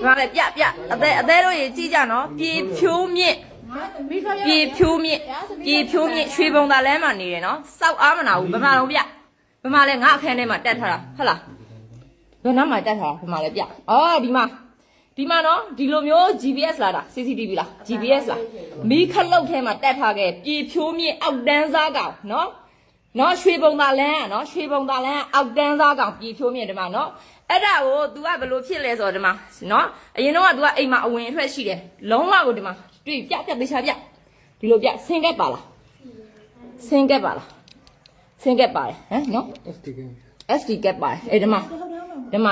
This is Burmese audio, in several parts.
ဘာလဲပြအသေးတို့ရေကြည့်ကြနော်ပြေဖြိုးမြင့်ရွှေဘုံသားလဲမှာနေတယ်နော်စောက်အားမနာဘူးဗမာလုံးပြဗမာလဲငါအခန်းထဲမှာတက်ထားတာဟုတ်လားဘယ်နားမှာတက်ထားတာဗမာလဲပြအော်ဒီမှာနော်ဒီလိုမျိုး GPS လာတာ CCTV လား GPS လားမီးခလုတ်ထဲမှာတက်ထားခဲ့ပြေဖြိုးမြင့်အောက်တန်းစားကောင်နော်ရွှေဘုံသားလန်းနော်ရွှေဘုံသားလန်းအောက်တန်းစားကောင်ပြေဖြိုးမြင့်ဒီမှာနော်အဲ့ဒါကို तू ကဘယ်လိုဖြစ်လဲဆိုတော့ဒီမှာနော်အရင်တော့က तू ကအိမ်မှာအဝင်အထွက်ရှိတယ်လုံးဝကိုဒီမှာတွေ့ပြသေချာပြဒီလိုပြဆင်းကက်ပါလားဆင်းကက်ပါတယ်ဟမ်နော် SD ကက်ပါတယ်အဲ့ဒီမှာ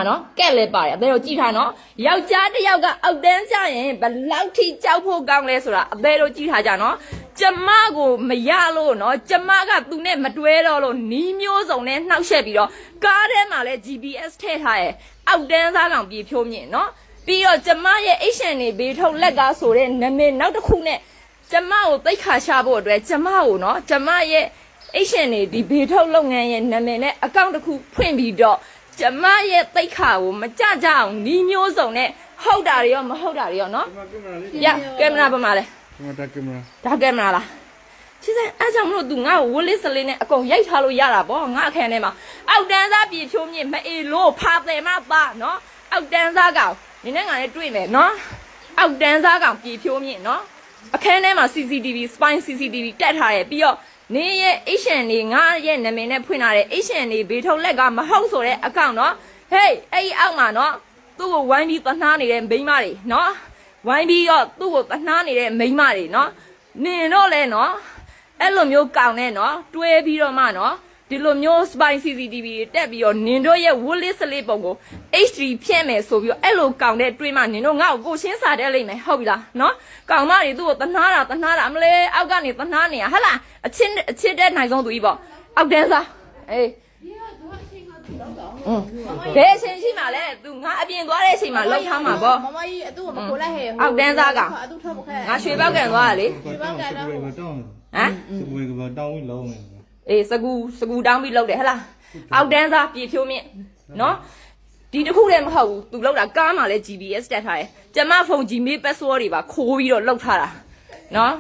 နော်ကက်လဲပါတယ်အသေးတို့ကြည့်ထားနော်ယောက်ျားတစ်ယောက်ကအောက်တန်းကျရင်ဘယ်လောက်ထိကြောက်ဖို့ကောင်းလဲဆိုတာအသေးတို့ကြည့်ထားကြနော်ကျမကိုမရလို့နော်ကျမကသူနဲ့မတွဲတော့လို့နီးမျိုးစုံနဲ့နှောက်ယှက်ပြီးတော့ကားထဲမှာလဲ GPS ထည့်ထားရဲ့အောက်တန်းစားကောင်ပြေဖြိုးမြင့်နော်ပြီးတော့ကျမရဲ့အိတ်ရှင်နေဘေးထုတ်လက်ကားဆိုတဲ့နာမည်နောက်တစ်ခုနဲ့ကျမကိုသိခါရှာဖို့အတွက်ကျမကိုနော်ကျမရဲ့အိတ်ရှင်နေဒီဘေးထုတ်လုပ်ငန်းရဲ့နာမည်နဲ့အကောင့်တစ်ခုဖွင့်ပြီးတော့ကျမရဲ့သိခါကိုမကြကြအောင်နီးမျိုးစုံနဲ့ဟုတ်တာတွေရောမဟုတ်တာတွေရောနော်ရကင်မရာပါမလဲဒါကင်မရာလားချစ်စံအားကြောင့်မလို့ तू ငါ့ကိုဝလစ်စလေးနဲ့အကုန်ရိုက်ထားလို့ရတာပေါ့ငါအခန်းထဲမှာအောက်တန်းစားပြေဖြိုးမြင့်မအေလို့ဖာတယ်မပါနော်အောက်တန်းစားကောင်နင်းနဲ့ငါနဲ့တွေ့မယ်နော်အောက်တန်းစားကောင်ပြေဖြိုးမြင့်နော်အခန်းထဲမှာ CCTV spine CCTV တက်ထားတယ်ပြီးတော့နေရဲ့အိတ်ရှင်နေငါရဲ့နာမည်နဲ့ဖွင့်ထားတဲ့အိတ်ရှင်နေဘေးထုတ်လက်ကမဟုတ်ဆိုတဲ့အကောင့်နော်ဟေးအဲ့ဒီအောက်မှာနော်သူ့ကိုဝိုင်းပြီးတနှားနေတဲ့မိန်းမတွေနော်ဝိုင်းပြီးတော့သူ့ကိုတနှားနေတဲ့မိန်းမတွေနော်နင်တော့လဲနော်အဲ့လိုမျိုးကောင်းနေနော်တွဲပြီးတော့မှနော်ဒီလိုမျိုး spine CCTV တက်ပြီးတော့နင်တို့ရဲ့ Woodlist လေးပုံကို HD ဖြည့်မယ်ဆိုပြီးတော့အဲ့လိုကောင်းတဲ့တွေးမှနင်တို့ငါ့ကိုရှင်းစာတက်လိမ့်မယ်ဟုတ်ပြီလားနော်ကောင်းမတွေသူ့ကိုတနှားတာမလဲအောက်ကနေတနှားနေရဟဟလားအချစ်တဲ့နိုင်ဆုံးသူကြီးပေါ့အောက်တန်းစားအေးဘယ်အချိန်ရှိမှလဲ तू ငါအပြင်သွားတဲ့အချိန်မှာလောက်ထားမှာပေါ့မမကြီးအတူမကိုလိုက်ဟဲ့အောက်တန်းစားကောင်အတူထွက်မခဲ့ငါရွှေပေါက်ကန်သွားတာလေရွှေပေါက်ကန်တော့ဟမ်စပွေကတောင်းပြီးလုံးနေအေးစကူတောင်းပြီးလောက်တယ်ဟလားအောက်တန်းစားပြေဖြိုးမြင့်နော်ဒီတစ်ခုတည်းမဟုတ်ဘူး तू လောက်တာကားမှာလဲ GPS တက်ထားတယ်ကျမဖုန်း Gmail password တွေပါခိုးပြီးတော့လောက်ထားတာနော်